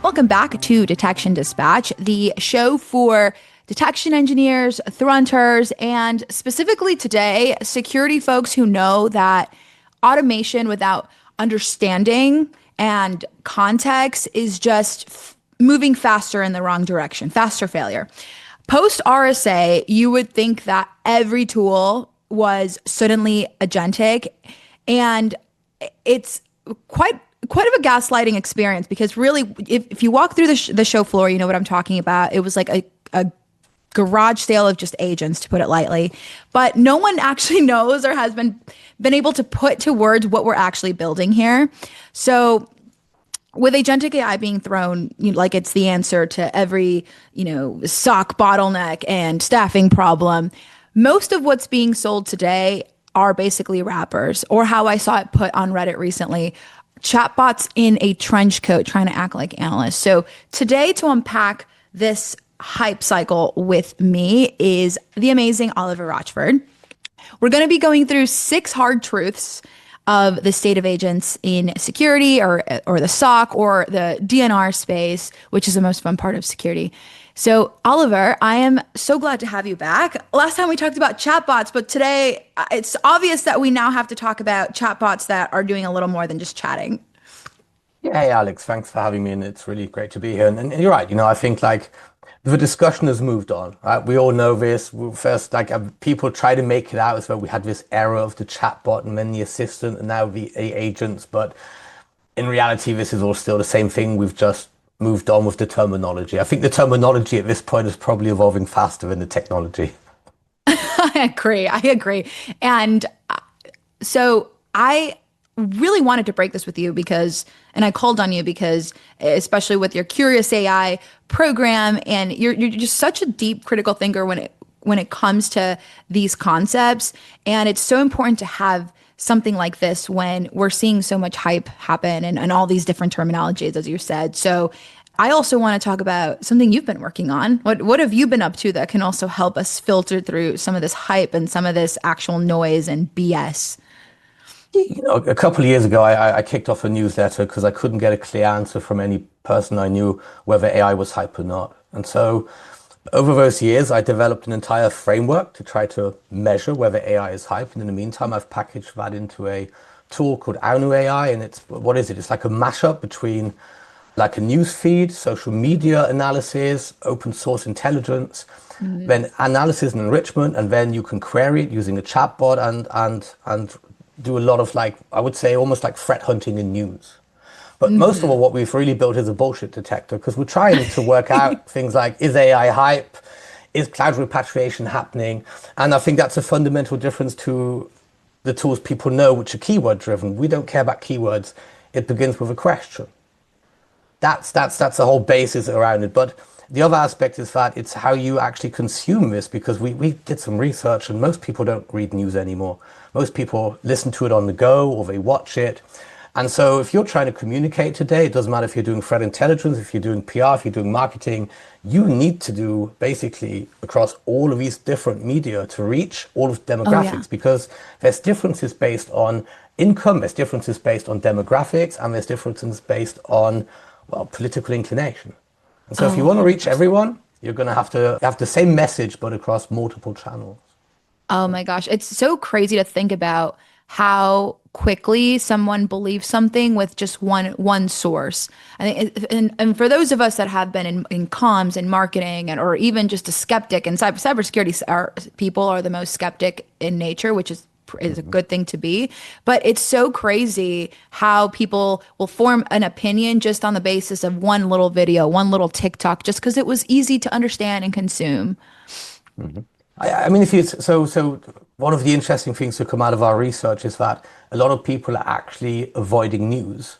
Welcome back to Detection Dispatch, the show for detection engineers, hunters, and specifically today, security folks who know that automation without understanding and context is just moving faster in the wrong direction, faster failure. Post RSA, you would think that every tool was suddenly agentic, and it's quite of a gaslighting experience because really, if you walk through the show floor, you know what I'm talking about. It was like a garage sale of just agents, to put it lightly, but no one actually knows or has been able to put to words what we're actually building here. So with agentic AI being thrown, like it's the answer to every, SOC bottleneck and staffing problem, most of what's being sold today are basically wrappers, or how I saw it put on Reddit recently, chatbots in a trench coat trying to act like analysts. So today, to unpack this hype cycle with me is the amazing Oliver Rochford. We're going to be going through 6 hard truths of the state of agents in security or the SOC or the DNR space, which is the most fun part of security. So Oliver, I am so glad to have you back. Last time we talked about chatbots, but today it's obvious that we now have to talk about chatbots that are doing a little more than just chatting. Yeah, hey Alex, thanks for having me, and it's really great to be here. And you're right, I think like the discussion has moved on, right? We all know this. First, people try to make it out as though we had this era of the chatbot and then the assistant and now the agents, but in reality, this is all still the same thing. We've just moved on with the terminology. I think the terminology at this point is probably evolving faster than the technology. I agree. And so I really wanted to break this with you and I called on you because, especially with your Curious AI program, and you're just such a deep critical thinker when it comes to these concepts. And it's so important to have something like this when we're seeing so much hype happen and all these different terminologies, as you said. So I also want to talk about something you've been working on. What have you been up to that can also help us filter through some of this hype and some of this actual noise and BS? A couple of years ago, I kicked off a newsletter because I couldn't get a clear answer from any person I knew whether AI was hype or not. And so over those years, I developed an entire framework to try to measure whether AI is hype. And in the meantime, I've packaged that into a tool called Anu AI. And what is it? It's like a mashup between like a news feed, social media analysis, open source intelligence, then analysis and enrichment. And then you can query it using a chatbot and do a lot of, like, I would say almost like threat hunting in news. But most of all, what we've really built is a bullshit detector, because we're trying to work out things like, is AI hype? Is cloud repatriation happening? And I think that's a fundamental difference to the tools people know, which are keyword driven. We don't care about keywords. It begins with a question. That's the whole basis around it. But the other aspect is that it's how you actually consume this, because we did some research and most people don't read news anymore. Most people listen to it on the go or they watch it. And so if you're trying to communicate today, it doesn't matter if you're doing threat intelligence, if you're doing PR, if you're doing marketing, you need to do basically across all of these different media to reach all of demographics, because there's differences based on income, there's differences based on demographics, and there's differences based on, well, political inclination. And so if you want to reach everyone, you're going to have the same message, but across multiple channels. Oh my gosh. It's so crazy to think about how quickly someone believes something with just one source. I think, and for those of us that have been in comms and marketing, or even just a skeptic, and cybersecurity people are the most skeptic in nature, which is a good thing to be. But it's so crazy how people will form an opinion just on the basis of one little video, one little TikTok, just because it was easy to understand and consume. I mean, so one of the interesting things to come out of our research is that a lot of people are actually avoiding news,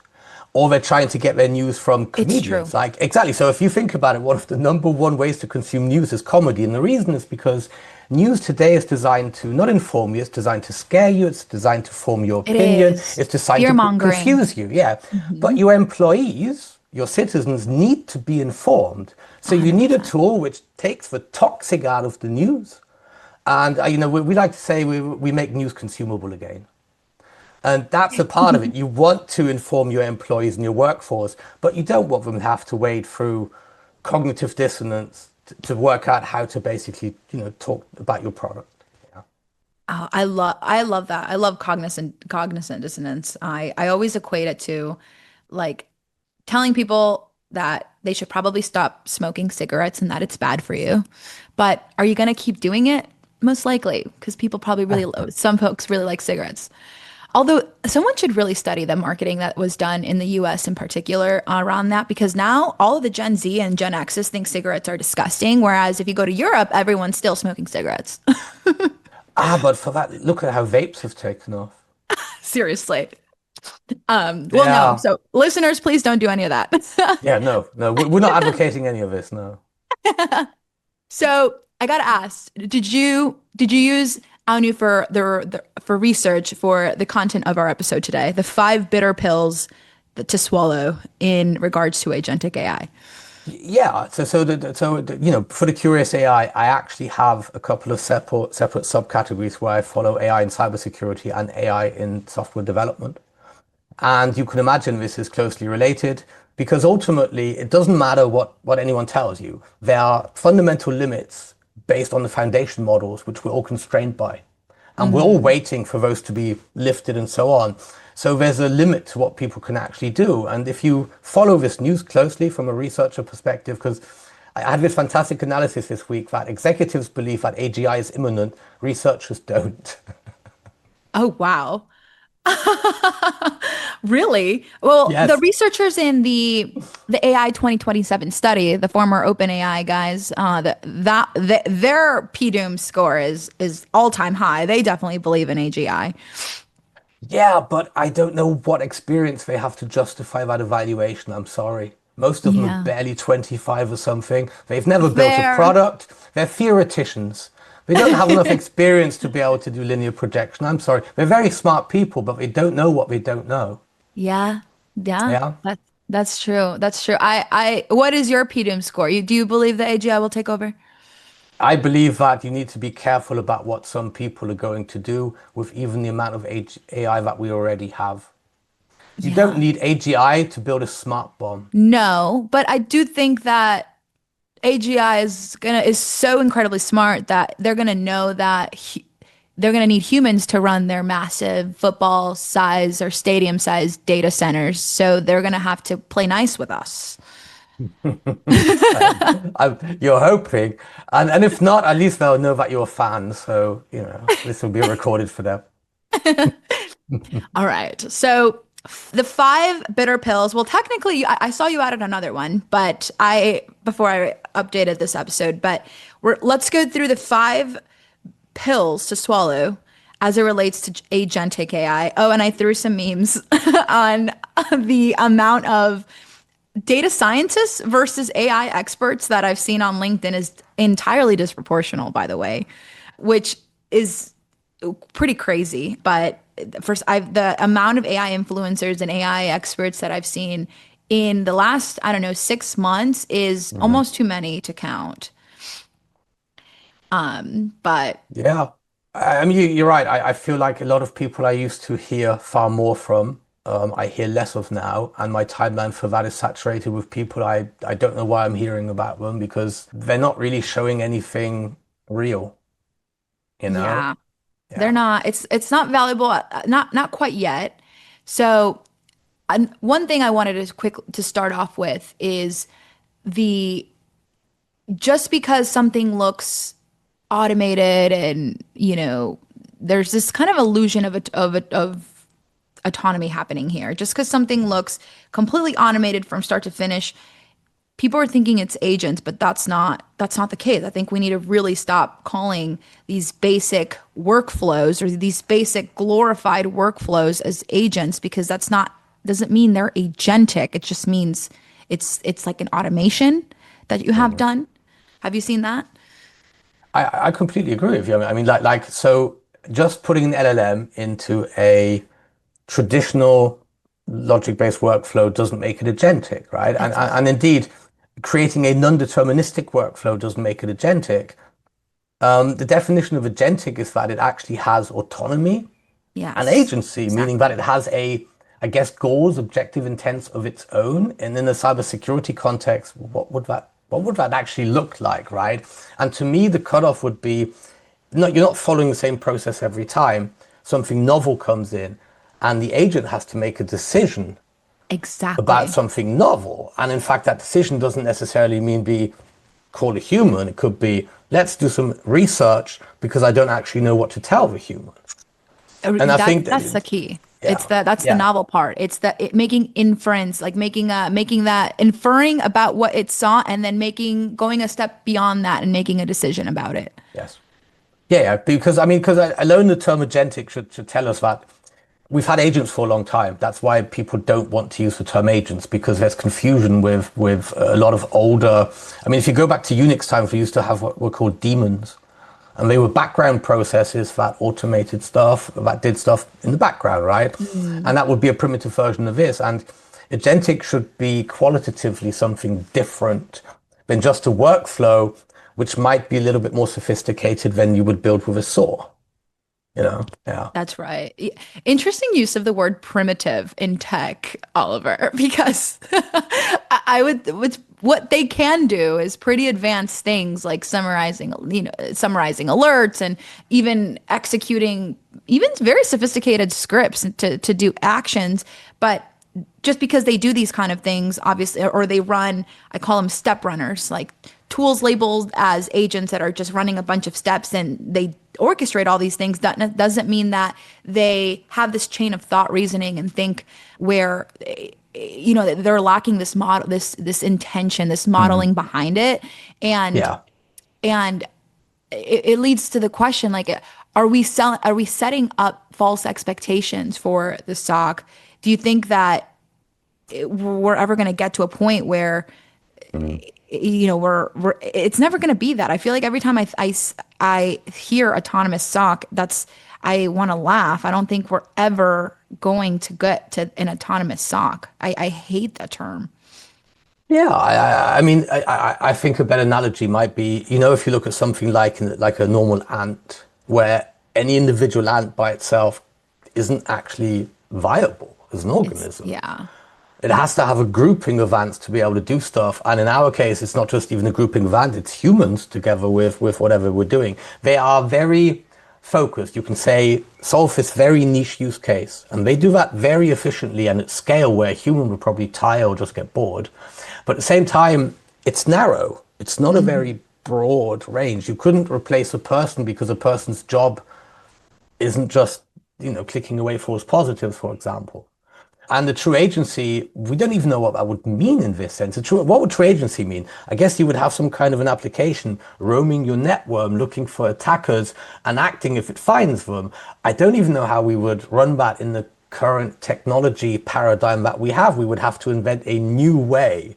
or they're trying to get their news from comedians. It's true. Like, exactly. So if you think about it, one of the number one ways to consume news is comedy. And the reason is because news today is designed to not inform you, it's designed to scare you, it's designed to form your opinion, it's designed to confuse you. Yeah. But your employees, your citizens need to be informed. So you need a tool which takes the toxic out of the news. And, we like to say we make news consumable again. And that's a part of it. You want to inform your employees and your workforce, but you don't want them to have to wade through cognitive dissonance to work out how to basically, talk about your product. Yeah. Oh, I love that. I love cognizant dissonance. I always equate it to like telling people that they should probably stop smoking cigarettes and that it's bad for you. But are you going to keep doing it? Most likely, because people probably some folks really like cigarettes. Although someone should really study the marketing that was done in the US in particular around that, because now all of the Gen Z and Gen X's think cigarettes are disgusting. Whereas if you go to Europe, everyone's still smoking cigarettes. But for that, look at how vapes have taken off. Seriously. Well, no. Yeah. So listeners, please don't do any of that. Yeah, no, no, we're not advocating any of this, no. So I gotta ask, did you use Anu for for research for the content of our episode today? The five bitter pills to swallow in regards to agentic AI. Yeah, for the curious AI, I actually have a couple of separate subcategories where I follow AI in cybersecurity and AI in software development. And you can imagine this is closely related because ultimately it doesn't matter what anyone tells you. There are fundamental limits based on the foundation models, which we're all constrained by. And we're all waiting for those to be lifted and so on. So there's a limit to what people can actually do. And if you follow this news closely from a researcher perspective, because I had this fantastic analysis this week that executives believe that AGI is imminent, researchers don't. Oh, wow. Really? Well, the Yes. researchers in the AI 2027 study, the former OpenAI guys, their PDOOM score is all-time high. They definitely believe in AGI. Yeah, but I don't know what experience they have to justify that evaluation. I'm sorry. Most of them are Yeah. barely 25 or something. They've never built a Fair. product. They're theoreticians. They don't have enough experience to be able to do linear projection. I'm sorry. They're very smart people, but they don't know what they don't know. Yeah. Yeah. Yeah. That's true. That's true. What is your PDOOM score? Do you believe that AGI will take over? I believe that you need to be careful about what some people are going to do with even the amount of AI that we already have. You don't Yeah. need AGI to build a smart bomb. No, but I do think that AGI is so incredibly smart that they're gonna know that they're gonna need humans to run their massive football size or stadium size data centers. So they're gonna have to play nice with us. You're hoping, and if not, at least they'll know that you're a fan. So this will be recorded for them. All right. So the five bitter pills. Well, technically, I saw you added another one, but before I updated this episode. But let's go through the five pills to swallow as it relates to agentic AI. Oh, and I threw some memes on the amount of data scientists versus AI experts that I've seen on LinkedIn is entirely disproportional, by the way, which is pretty crazy. But first, the amount of AI influencers and AI experts that I've seen in the last, I don't know, 6 months is Mhm. almost too many to count. But Yeah, I mean, you're right. I feel like a lot of people I used to hear far more from, I hear less of now, and my timeline for that is saturated with people I don't know why I'm hearing about them because they're not really showing anything real, you know? yeah, they're Yeah. not. It's not valuable. Not quite yet. So, one thing I wanted to start off with is the just because something looks automated and there's this kind of illusion of autonomy happening here. Just because something looks completely automated from start to finish, people are thinking it's agents, but that's not the case. I think we need to really stop calling these basic workflows or these basic glorified workflows as agents because that's not doesn't mean they're agentic. It just means it's like an automation that you have Mhm. done. Have you seen that? I completely agree with you. I mean, so just putting an LLM into a traditional logic-based workflow doesn't make it agentic, right? And, and Exactly. and indeed, creating a non-deterministic workflow doesn't make it agentic. The definition of agentic is that it actually has autonomy. An Yes, agency, meaning that exactly. it has a, I guess, goals, objective intents of its own. And in the cybersecurity context, what would that actually look like, right? And to me, the cutoff would be, no, you're not following the same process every time. Something novel comes in, and the agent has to make a decision about Exactly. something novel. And in fact, that decision doesn't necessarily mean be called a human. It could be, let's do some research because I don't actually know what to tell the human. And I think that, That's the key. yeah, That's the yeah, novel part. It's making inference, like making that inferring about what it saw and then making going a step beyond that and making a decision about it. yes. Yeah, yeah, because I mean, because alone the term agentic should tell us that we've had agents for a long time. That's why people don't want to use the term agents because there's confusion with a lot of older. I mean, if you go back to Unix times, we used to have what were called daemons, and they were background processes that automated stuff that did stuff in the background, right? Mm. And that would be a primitive version of this. And agentic should be qualitatively something different than just a workflow, which might be a little bit more sophisticated than you would build with a saw. Yeah. That's right. Interesting use of the word primitive in tech, Oliver, because I would, what they can do is pretty advanced things like summarizing alerts and even executing even very sophisticated scripts to do actions. But just because they do these kind of things, obviously, or they run, I call them step runners, like tools labeled as agents that are just running a bunch of steps and they orchestrate all these things. That doesn't mean that they have this chain of thought reasoning and think where they're lacking this model, this intention, this Mhm. modeling behind it, and Yeah. and it leads to the question like, are we setting up false expectations for the stock? Do you think that we're ever going to get to a point where Mhm. we're it's never going to be that. I feel like every time I hear autonomous stock, I want to laugh. I don't think we're ever going to get to an autonomous sock. I hate that term. Yeah, I mean, I think a better analogy might be, if you look at something like a normal ant, where any individual ant by itself isn't actually viable as an It's organism. yeah. It has to have a grouping of ants to be able to do stuff. And in our case, it's not just even a grouping of ants, it's humans together with whatever we're doing. They are very focused. You can say, solve this very niche use case. And they do that very efficiently and at scale where a human would probably tire or just get bored. But at the same time, it's narrow. It's not a Mhm. very broad range. You couldn't replace a person because a person's job isn't just, clicking away false positives, for example. And the true agency, we don't even know what that would mean in this sense. What would true agency mean? I guess you would have some kind of an application roaming your network, looking for attackers and acting if it finds them. I don't even know how we would run that in the current technology paradigm that we have. We would have to invent a new way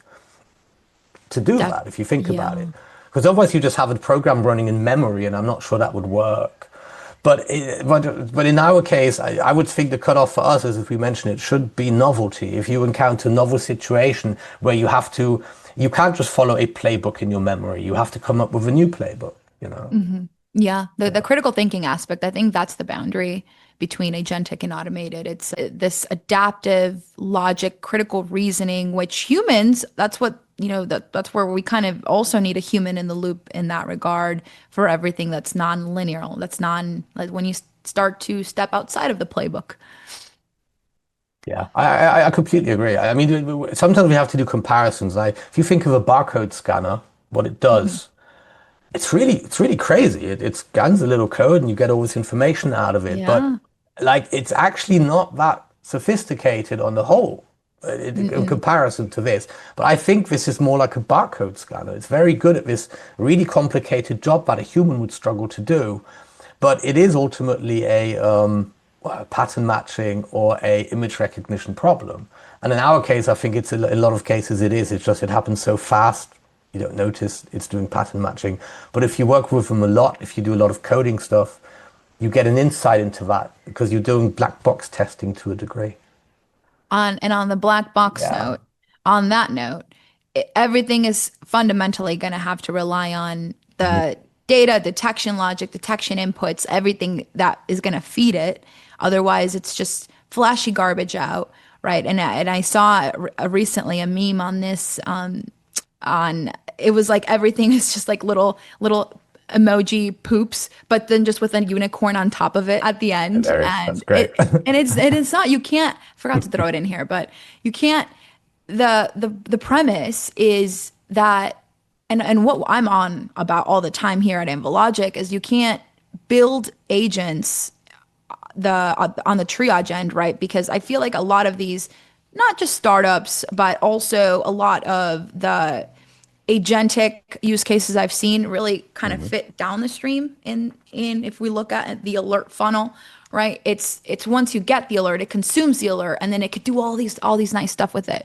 to do Def that, if you think about it. yeah. Because otherwise you just have a program running in memory, and I'm not sure that would work. But in our case, I would think the cutoff for us, as if we mentioned, it should be novelty. If you encounter a novel situation where you can't just follow a playbook in your memory. You have to come up with a new playbook, you know? Yeah, the Yeah. critical thinking aspect, I think that's the boundary between agentic and automated. It's this adaptive logic, critical reasoning, which humans, that's what, that's where we kind of also need a human in the loop in that regard for everything that's non-linear, like when you start to step outside of the playbook. Yeah, I completely agree. I mean, sometimes we have to do comparisons. Like, if you think of a barcode scanner, what it Mhm. does, it's really crazy. It scans a little code and you get all this information out of it. But Yeah. like, it's actually not that sophisticated on the whole in Mm-mm. comparison to this. But I think this is more like a barcode scanner. It's very good at this really complicated job that a human would struggle to do. But it is ultimately a pattern matching or a image recognition problem. And in our case, I think it's in a lot of cases it is. It's just it happens so fast you don't notice it's doing pattern matching. But if you work with them a lot, if you do a lot of coding stuff, you get an insight into that because you're doing black box testing to a degree. On the black box Yeah. note, on that note, everything is fundamentally going to have to rely on Mhm. data, detection logic, detection inputs, everything that is going to feed it. Otherwise, it's just flashy garbage out, right? And I saw recently a meme on this on it was like everything is just like little emoji poops, but then just with a unicorn on top of it at the end. Hilarious. That's And great. it is not, you can't, forgot to throw it in here, but you can't, the premise is that, and what I'm on about all the time here at Anvologic is you can't build agents on the triage end, right? Because I feel like a lot of these, not just startups, but also a lot of the agentic use cases I've seen really kind of fit down the stream in if we look at the alert funnel, right? It's once you get the alert, it consumes the alert, and then it could do all these nice stuff with it.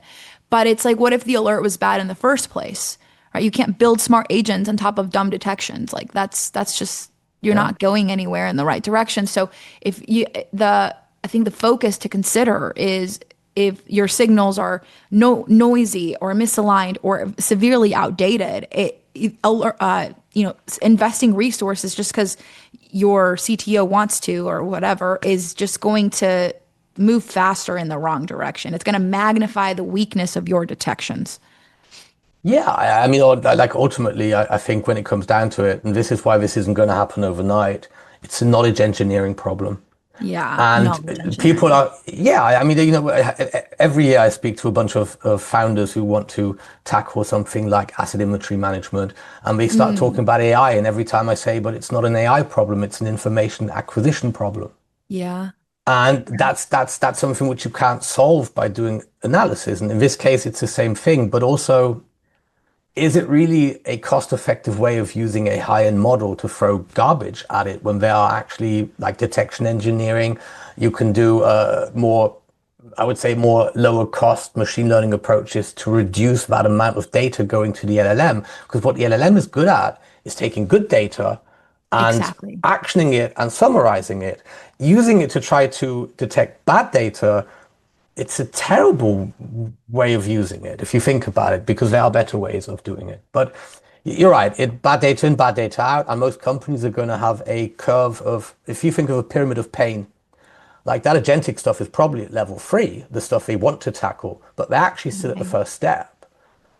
But it's like, what if the alert was bad in the first place? Right? You can't build smart agents on top of dumb detections. Like that's just you're Yeah. not going anywhere in the right direction. So if you the I think the focus to consider is if your signals are noisy or misaligned or severely outdated, investing resources just because your CTO wants to or whatever is just going to move faster in the wrong direction. It's going to magnify the weakness of your detections. Yeah, I mean, like ultimately, I think when it comes down to it, and this is why this isn't going to happen overnight, it's a knowledge engineering problem. Yeah, knowledge And people engineering. are, yeah, I mean, every year I speak to a bunch of founders who want to tackle something like asset inventory management, and they start talking Mm, about AI. And every time I say, but it's not an AI problem, it's an information acquisition problem. yeah. And that's something which you can't solve by doing analysis. And in this case, it's the same thing, but also, is it really a cost-effective way of using a high-end model to throw garbage at it when there are actually like detection engineering? You can do more, I would say, more lower cost machine learning approaches to reduce that amount of data going to the LLM. Because what the LLM is good at is taking good data and Exactly. actioning it and summarizing it, using it to try to detect bad data. It's a terrible way of using it if you think about it, because there are better ways of doing it. But you're right, bad data in, bad data out, and most companies are going to have a curve of, if you think of a pyramid of pain, like that agentic stuff is probably at level three, the stuff they want to tackle, but they're actually still at the Right. first step.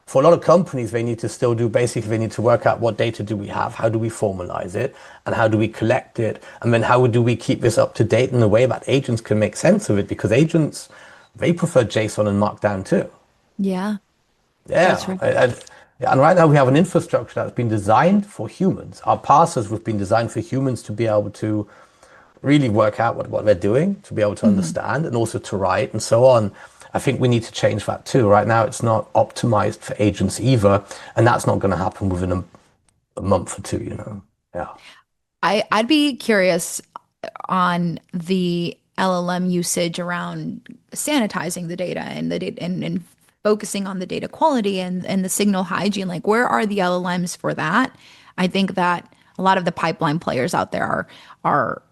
For a lot of companies, they need to still do basically, they need to work out what data do we have, how do we formalize it, and how do we collect it, and then how do we keep this up to date in a way that agents can make sense of it, because agents, they prefer JSON and Markdown too. Yeah, that's Yeah, right. and right now we have an infrastructure that's been designed for humans. Our parsers have been designed for humans to be able to really work out what they're doing, to be able to Mhm. understand, and also to write and so on. I think we need to change that too. Right now, it's not optimized for agents either, and that's not going to happen within a month or two, you know. Yeah. I'd be curious on the LLM usage around sanitizing the data and the data and focusing on the data quality and the signal hygiene. Like, where are the LLMs for that? I think that a lot of the pipeline players out there are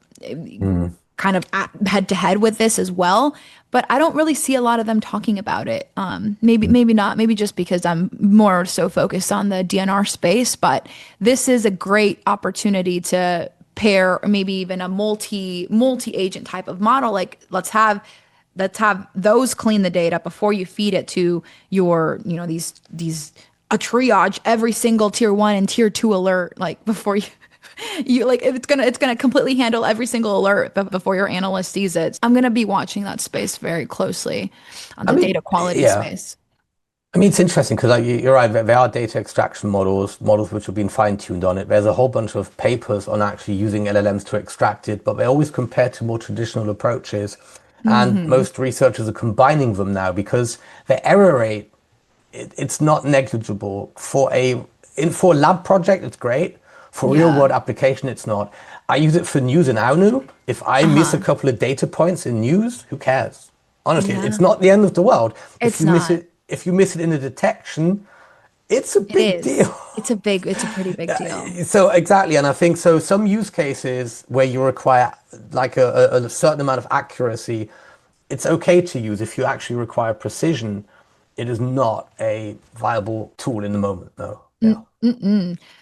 Mm. kind of head to head with this as well, but I don't really see a lot of them talking about it. Maybe not, maybe just because I'm more so focused on the DNR space, but this is a great opportunity to pair or maybe even a multi agent type of model. Like let's have those clean the data before you feed it to your, these a triage every single tier one and tier two alert, like before you you like if it's gonna completely handle every single alert before your analyst sees it. I'm gonna be watching that space very closely on I the mean, data quality yeah. space. I mean, it's interesting because like, you're right. There are data extraction models which have been fine-tuned on it. There's a whole bunch of papers on actually using LLMs to extract it, but they always compare to more traditional approaches. And Hmm. most researchers are combining them now because the error rate, it's not negligible. For a lab project, it's great. For real Yeah. world application, it's not. I use it for news in Aunu. If I miss a Uh-huh. couple of data points in news, who cares? Honestly, it's Yeah. not the end of the world. It's not. If you miss it in a detection, it's a It big is. deal. It's a pretty big deal. So exactly, and I think so. Some use cases where you require like a certain amount of accuracy, it's okay to use. If you actually require precision, it is not a viable tool in the moment, though. Yeah.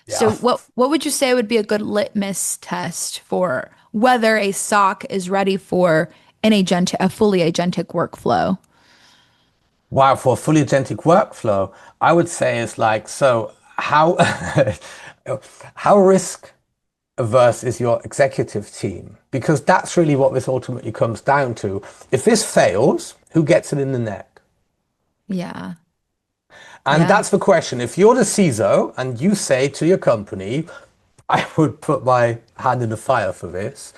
So Yeah. what would you say would be a good litmus test for whether a SOC is ready for a fully agentic workflow? Wow, for a fully agentic workflow, I would say it's like, so how how risk averse is your executive team? Because that's really what this ultimately comes down to. If this fails, who gets it in the neck? Yeah. And Yeah. that's the question. If you're the CISO and you say to your company, I would put my hand in the fire for this,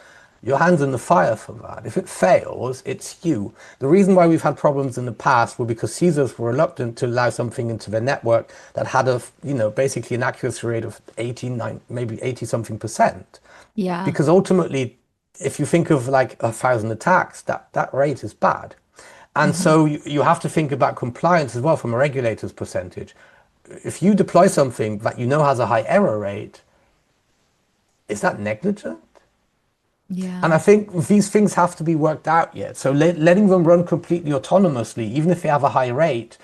your hand's in the fire for that. If it fails, it's you. The reason why we've had problems in the past were because CISOs were reluctant to allow something into their network that had basically an accuracy rate of 89, maybe 80 something percent. Yeah. Because ultimately, if you think of like 1,000 attacks, that rate is bad. And Mhm. so you have to think about compliance as well from a regulator's percentage. If you deploy something that you know has a high error rate, is that negligent? And I Yeah. think these things have to be worked out yet. So letting them run completely autonomously, even if they have a high rate,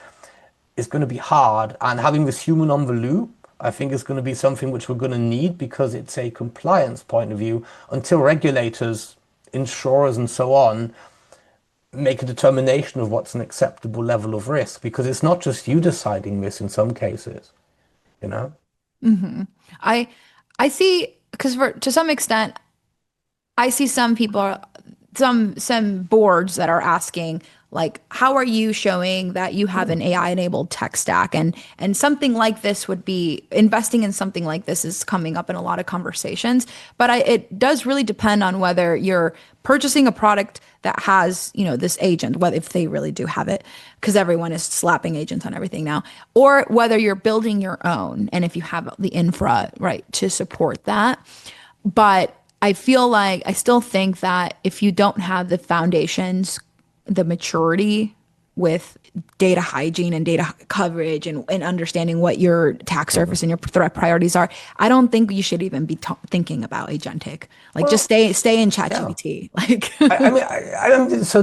is going to be hard. And having this human on the loop, I think is going to be something which we're going to need because it's a compliance point of view until regulators, insurers, and so on make a determination of what's an acceptable level of risk. Because it's not just you deciding this in some cases, you know? hmm I I see because for to some extent I see some people, some boards that are asking like, how are you showing that you have an AI enabled tech stack? And something like this would be investing in something like this is coming up in a lot of conversations. But it does really depend on whether you're purchasing a product that has, this agent, whether if they really do have it, because everyone is slapping agents on everything now, or whether you're building your own, and if you have the infra, right, to support that. But I feel like I still think that if you don't have the foundations, the maturity with data hygiene and data coverage and understanding what your attack surface and your threat priorities are, I don't think you should even be thinking about agentic. Like just Well, stay in yeah. ChatGPT. Like I mean, I don't, so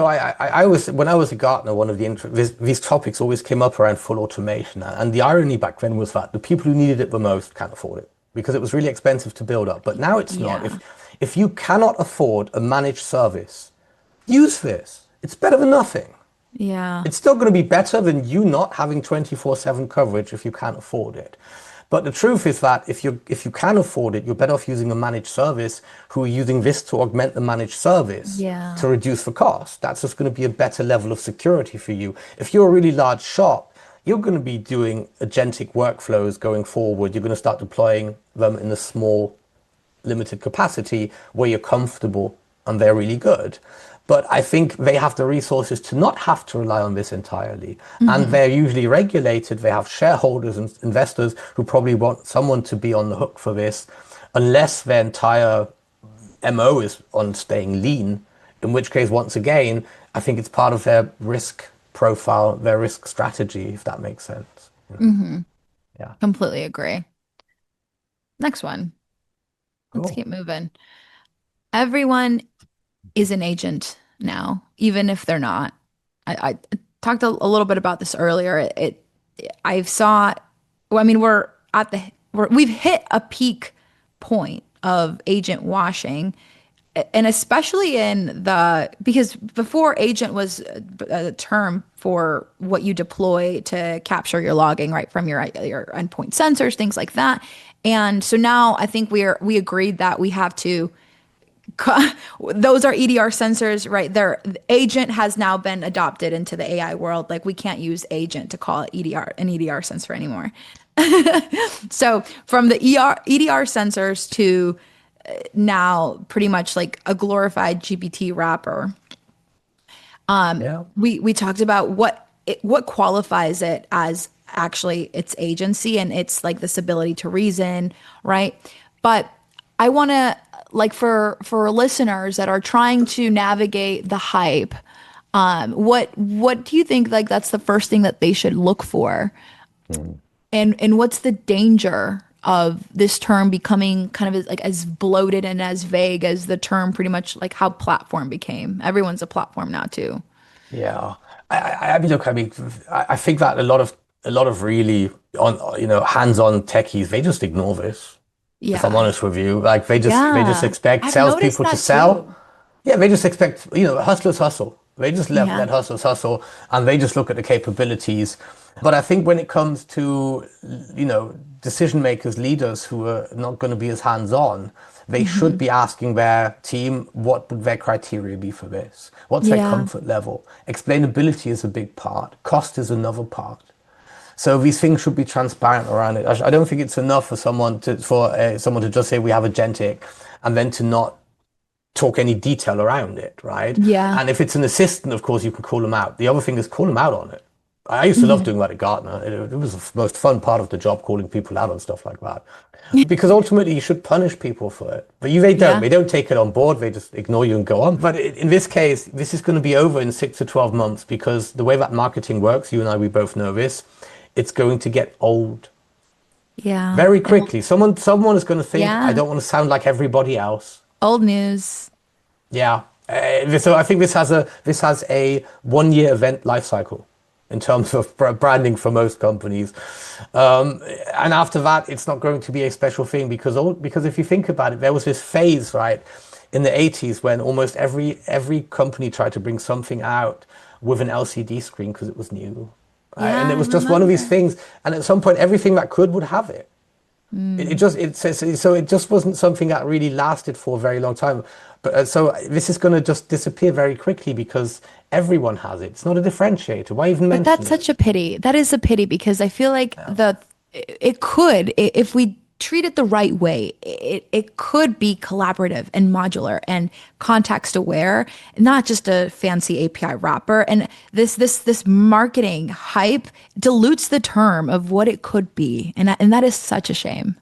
I was, when I was a Gartner, one of the these topics always came up around full automation, and the irony back then was that the people who needed it the most can't afford it because it was really expensive to build up. But now it's not. yeah. If you cannot afford a managed service, use this. It's better than nothing. Yeah. It's still going to be better than you not having 24/7 coverage if you can't afford it. But the truth is that if you can afford it, you're better off using a managed service who are using this to augment the managed service Yeah. to reduce the cost. That's just going to be a better level of security for you. If you're a really large shop, you're going to be doing agentic workflows going forward. You're going to start deploying them in a small limited capacity where you're comfortable and they're really good. But I think they have the resources to not have to rely on this entirely. And hmm they're usually regulated. They have shareholders and investors who probably want someone to be on the hook for this, unless their entire MO is on staying lean, in which case, once again, I think it's part of their risk profile, their risk strategy, if that makes sense. hmm Yeah. Completely agree. Next one. Let's Cool. keep moving. Everyone is an agent now, even if they're not. I talked a little bit about this earlier. I saw, well, I mean, we've hit a peak point of agent washing, and especially because before agent was a term for what you deploy to capture your logging, right, from your endpoint sensors, things like that. And so now I think we agreed that we have to those are EDR sensors, right? Their agent has now been adopted into the AI world. Like we can't use agent to call it an EDR sensor anymore. So from the EDR sensors to now pretty much like a glorified GPT wrapper, Yeah. we talked about what qualifies it as actually its agency and its like this ability to reason, right? But I want to like for listeners that are trying to navigate the hype, what do you think like that's the first thing that they should look for? Mm. And what's the danger of this term becoming kind of like as bloated and as vague as the term pretty much like how platform became? Everyone's a platform now too. Yeah. I mean, look, I mean, I think that a lot of a lot of really hands-on techies, they just ignore this. If I'm Yeah. honest with you, like they just Yeah. expect I've noticed salespeople to that sell. too. Yeah, they just expect, hustlers hustle. They just let Yeah. hustlers hustle and they just look at the capabilities. But I think when it comes to, decision makers, leaders who are not going to be as hands-on, they should Hmm. be asking their team what would their criteria be for this? What's their Yeah. comfort level? Explainability is a big part. Cost is another part. So these things should be transparent around it. I don't think it's enough for someone to just say we have agentic and then to not talk any detail around it, right? Yeah. And if it's an assistant, of course, you can call them out. The other thing is call them out on it. I used to love Hmm. doing that at Gartner. It was the most fun part of the job, calling people out on stuff like that. Because ultimately, you should punish people for it. But they don't. Yeah. They don't take it on board. They just ignore you and go on. But in this case, this is going to be over in 6 to 12 months because the way that marketing works, you and I, we both know this, it's going to get old Yeah. very quickly. Someone is going to think, I Yeah. don't want to sound like everybody else. Old news. Yeah. So I think this has a 1 year event life cycle in terms of branding for most companies. And after that, it's not going to be a special thing because if you think about it, there was this phase, right, in the 80s when almost every company tried to bring something out with an LCD screen because it was new. Right? Yeah, And it I was just one of these remember. things. And at some point, everything that could would have it. It Mm. just it says so it just wasn't something that really lasted for a very long time. But so this is going to just disappear very quickly because everyone has it. It's not a differentiator. Why even But mention that's it? such a pity. That is a pity because I feel like Yeah. it could if we treat it the right way, it could be collaborative and modular and context aware, not just a fancy API wrapper. And this marketing hype dilutes the term of what it could be, and that is such a shame.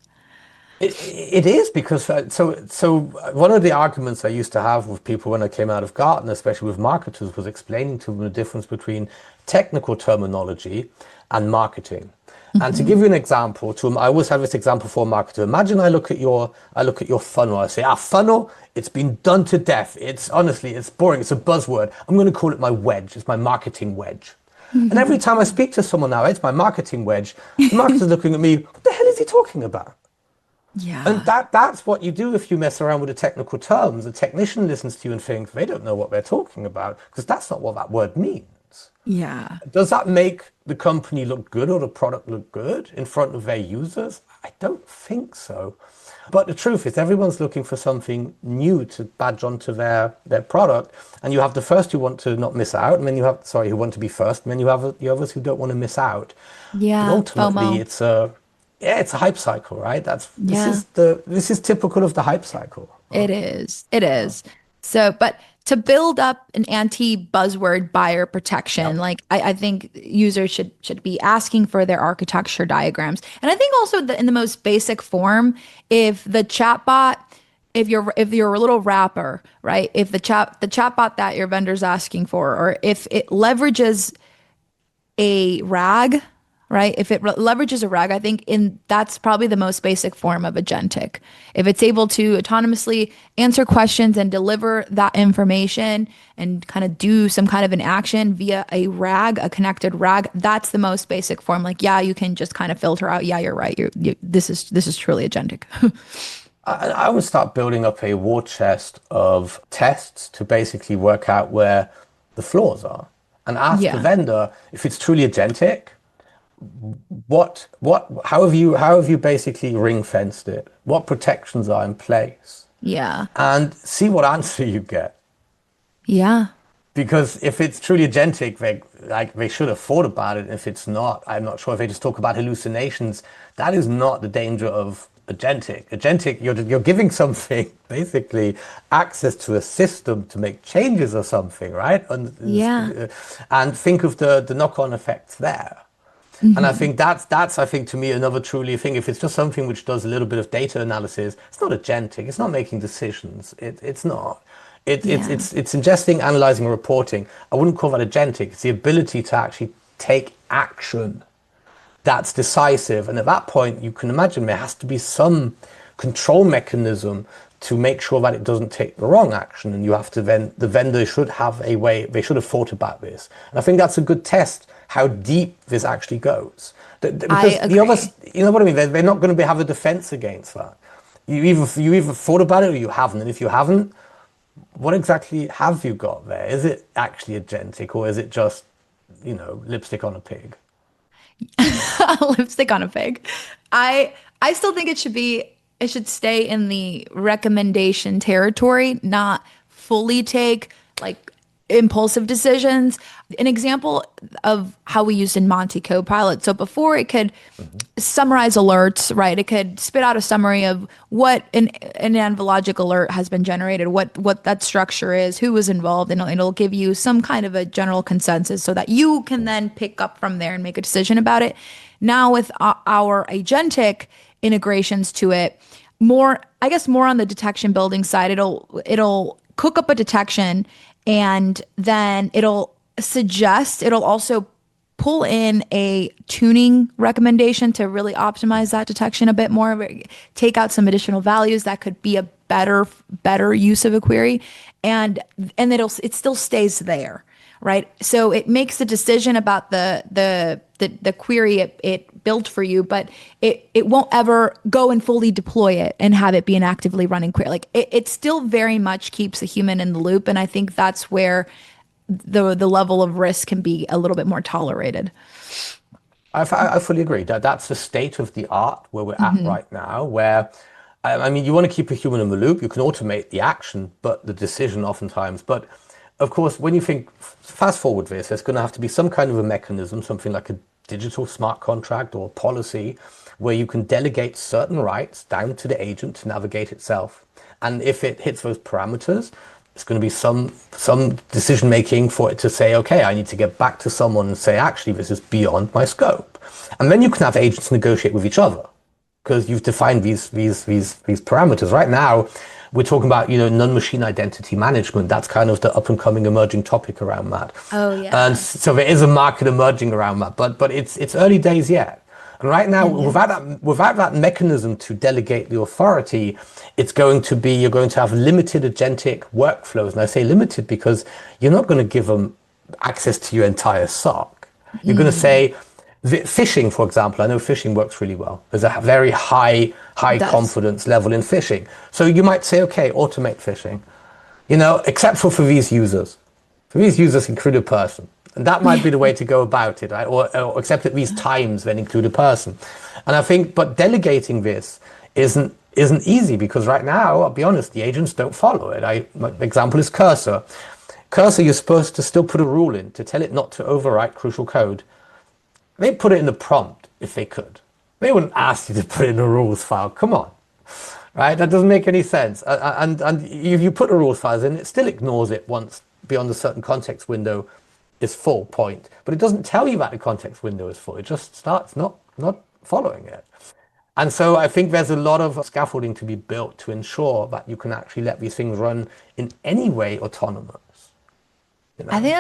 It is because one of the arguments I used to have with people when I came out of Gartner, especially with marketers, was explaining to them the difference between technical terminology and marketing. And to Hmm. give you an example, to them, I always have this example for a marketer. Imagine I look at your funnel. I say, funnel, it's been done to death. It's honestly, it's boring. It's a buzzword. I'm going to call it my wedge. It's my marketing wedge. And every time I speak to someone now, it's my marketing wedge. The marketer's looking at me. What the hell is he talking about? And Yeah, that's what you do if you mess around with the technical terms. The technician listens to you and thinks they don't know what they're talking about because that's not what that word means. yeah, Does that make the company look good or the product look good in front of their users? I don't think so. But the truth is, everyone's looking for something new to badge onto their product. And you have the first who want to not miss out, and then who want to be first, and then you have the others who don't want to miss out. But yeah. ultimately, FOMO. it's a hype cycle, right? Yeah. This is typical of the hype cycle. It is. It is. So, but to build up an anti-buzzword buyer protection, Yep. like I think users should be asking for their architecture diagrams. And I think also that in the most basic form, if the chatbot, if you're a little wrapper, right? If the chatbot that your vendor's asking for, or if it leverages a RAG, right? If it leverages a RAG, I think in that's probably the most basic form of agentic. If it's able to autonomously answer questions and deliver that information and kind of do some kind of an action via a RAG, a connected RAG, that's the most basic form. Like, yeah, you can just kind of filter out. Yeah, you're right. This is truly agentic. I would start building up a war chest of tests to basically work out where the flaws are and ask the Yeah, vendor if it's truly agentic, how have you basically ring fenced it? What protections are in place? yeah, And see what answer you get. yeah, Because if it's truly agentic, they should have thought about it. If it's not, I'm not sure if they just talk about hallucinations. That is not the danger of agentic. Agentic, you're giving something basically access to a system to make changes or something, right? yeah. And think of the knock-on effects there. And I Hmm. think that's I think to me another truly thing. If it's just something which does a little bit of data analysis, it's not agentic. It's not making decisions. It's not. Yeah, It's ingesting, analyzing, reporting. I wouldn't call that agentic. It's the ability to actually take action that's decisive. And at that point, you can imagine there has to be some control mechanism to make sure that it doesn't take the wrong action. And you have to then, the vendor should have a way, they should have thought about this. And I think that's a good test how deep this actually goes. I Because the agree. others, you know what I mean? They're not going to have a defense against that. You either thought about it or you haven't. And if you haven't, what exactly have you got there? Is it actually agentic or is it just, lipstick on a pig? Lipstick on a pig. I still think it should stay in the recommendation territory, not fully take like impulsive decisions. An example of how we used in Monty Copilot. So before it could summarize alerts, right? It could spit out a summary of what an analogic alert has been generated, what that structure is, who was involved, and it'll give you some kind of a general consensus so that you can then pick up from there and make a decision about it. Now with our agentic integrations to it, I guess more on the detection building side, it'll cook up a detection and then it'll also pull in a tuning recommendation to really optimize that detection a bit more, take out some additional values that could be a better use of a query, and it still stays there, right? So it makes the decision about the query it built for you, but it won't ever go and fully deploy it and have it be an actively running query. Like it still very much keeps a human in the loop, and I think that's where the level of risk can be a little bit more tolerated. I fully agree that that's the state of the art where we're at right now, where I mean, you want to keep a human in the loop. You can automate the action, but the decision oftentimes. But of course, when you think fast forward this, there's going to have to be some kind of a mechanism, something like a digital smart contract or policy, where you can delegate certain rights down to the agent to navigate itself. And if it hits those parameters, it's going to be some decision making for it to say, okay, I need to get back to someone and say, actually, this is beyond my scope. And then you can have agents negotiate with each other because you've defined these parameters. Right now, we're talking about, non-machine identity management. That's kind of the up and coming emerging topic around that. Oh yeah. And so there is a market emerging around that, but it's early days yet. And right now, without that mechanism to delegate the authority, you're going to have limited agentic workflows. And I say limited because you're not going to give them access to your entire SOC. You're going to say, phishing, for example, I know phishing works really well. There's a very high confidence level in phishing. So you might say, okay, automate phishing, except for these users. For these users, include a person. And that might be the way to go about it, right? Or except at these times, then include a person. And I think, but delegating this isn't easy because right now, I'll be honest, the agents don't follow it. My example is Cursor. Cursor, you're supposed to still put a rule in to tell it not to overwrite crucial code. They'd put it in the prompt if they could. They wouldn't ask you to put it in a rules file. Come on, right? That doesn't make any sense. And if you put the rules files in, it still ignores it once beyond a certain context window is full point, but it doesn't tell you that the context window is full. It just starts not following it. And so I think there's a lot of scaffolding to be built to ensure that you can actually let these things run in any way autonomous. I think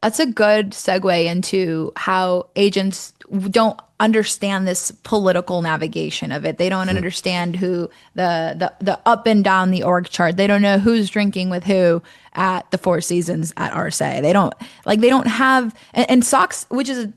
that's a good segue into how agents don't understand this political navigation of it. They don't understand who the up and down the org chart. They don't know who's drinking with who at the Four Seasons at RSA. They don't have and SOCs, which is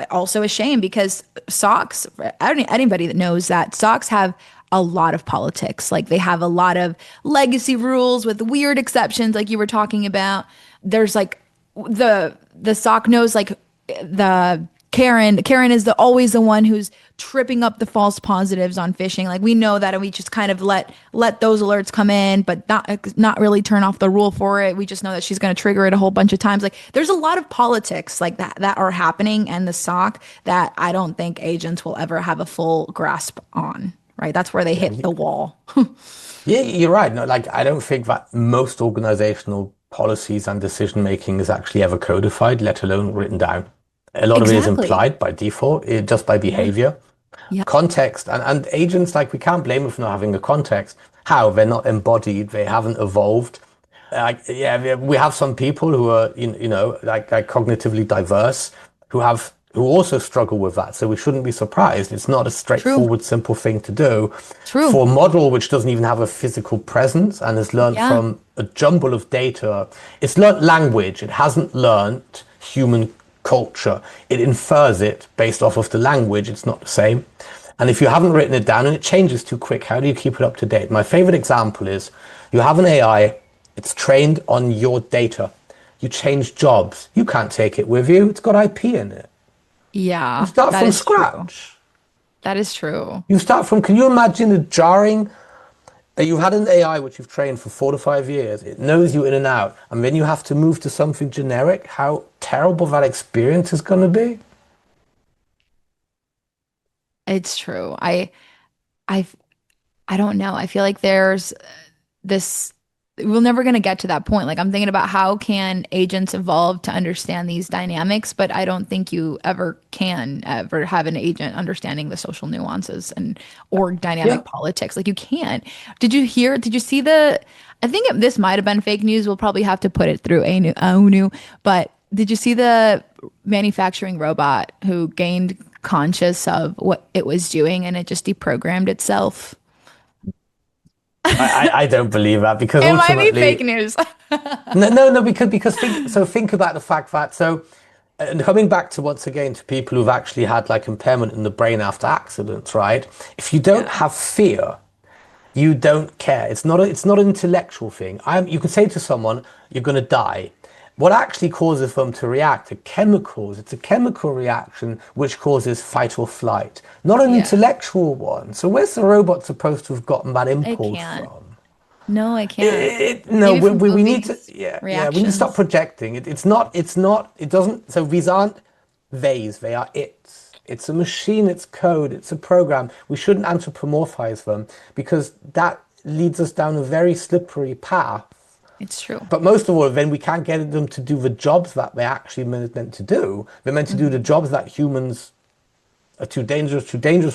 also a shame because SOCs, anybody that knows that SOCs have a lot of politics. Like they have a lot of legacy rules with weird exceptions like you were talking about. There's like the SOC knows like the Karen is always the one who's tripping up the false positives on phishing. Like we know that and we just kind of let those alerts come in, but not really turn off the rule for it. We just know that she's going to trigger it a whole bunch of times. Like there's a lot of politics like that are happening in the SOC that I don't think agents will ever have a full grasp on, right? That's where they hit the wall. Yeah, you're right. No, like I don't think that most organizational policies and decision making is actually ever codified, let alone written down. A lot of it is implied by default, just by behavior. Yeah. Context and agents, like we can't blame them for not having a context. How? They're not embodied, they haven't evolved. We have some people who are, like cognitively diverse, who have who also struggle with that. So we shouldn't be surprised. It's not a True. straightforward, simple thing to do. True. For a model which doesn't even have a physical presence and is learned Yeah. from a jumble of data, it's learnt language. It hasn't learnt human culture. It infers it based off of the language. It's not the same. And if you haven't written it down and it changes too quick, how do you keep it up to date? My favorite example is you have an AI, it's trained on your data. You change jobs. You can't take it with you. It's got IP in it. You Yeah, start that from is true. scratch. That is true. You start from, can you imagine the jarring that you've had an AI which you've trained for 4 to 5 years? It knows you in and out. And then you have to move to something generic. How terrible that experience is going to be. It's true. I I don't know. I feel like there's this we're never going to get to that point. Like I'm thinking about how can agents evolve to understand these dynamics, but I don't think you ever can ever have an agent understanding the social nuances and org Yeah. dynamic politics. Like you can't. Did you see the I think this might have been fake news. We'll probably have to put it through ANU, but did you see the manufacturing robot who gained conscious of what it was doing and it just deprogrammed itself? I don't believe that because It might be fake ultimately, news. no, because think about the fact that and coming back to once again to people who've actually had like impairment in the brain after accidents, right? If you don't Yeah. have fear, you don't care. It's not an intellectual thing. You can say to someone, you're going to die. What actually causes them to react are chemicals. It's a chemical reaction which causes fight or flight, not an Yeah. intellectual one. So where's the robot supposed to have gotten that I impulse can't. from? No, I can't. No, Maybe from we need to, movies, we need to stop reactions. projecting. It doesn't, so these aren't theys, they are its. It's a machine, it's code, it's a program. We shouldn't anthropomorphize them because that leads us down a very slippery path. It's true. But most of all, then we can't get them to do the jobs that they're actually meant to do. They're meant to do the Mhm. jobs that humans are too dangerous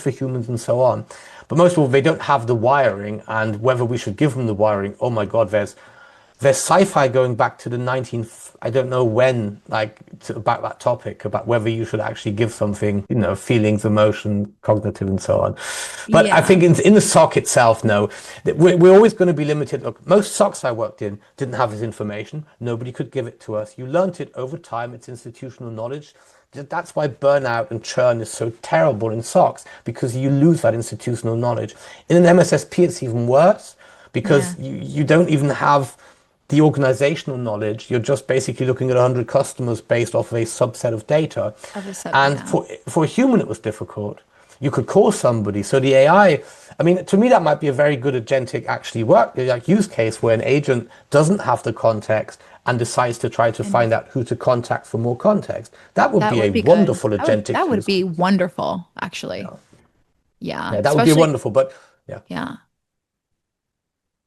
for humans and so on. But most of all, they don't have the wiring, and whether we should give them the wiring, oh my God, there's sci-fi going back to the 19th, I don't know when, about that topic, about whether you should actually give something, feelings, emotion, cognitive, and so on. But I Yeah. think in the SOC itself, no, we're always going to be limited. Look, most SOCs I worked in didn't have this information. Nobody could give it to us. You learnt it over time. It's institutional knowledge. That's why burnout and churn is so terrible in SOCs, because you lose that institutional knowledge. In an MSSP, it's even worse Yeah. because you don't even have the organizational knowledge. You're just basically looking at 100 customers based off of a subset of data. Of a sub, And yeah. for a human, it was difficult. You could call somebody. So the I mean, to me, that might be a very good agentic actually like use case where an agent doesn't have the context and decides to try to And find out who to contact for more context. That would that be a would be good. wonderful agentic That would use be case. wonderful, actually. Yeah. Yeah, that would be Especially, wonderful. But yeah, yeah.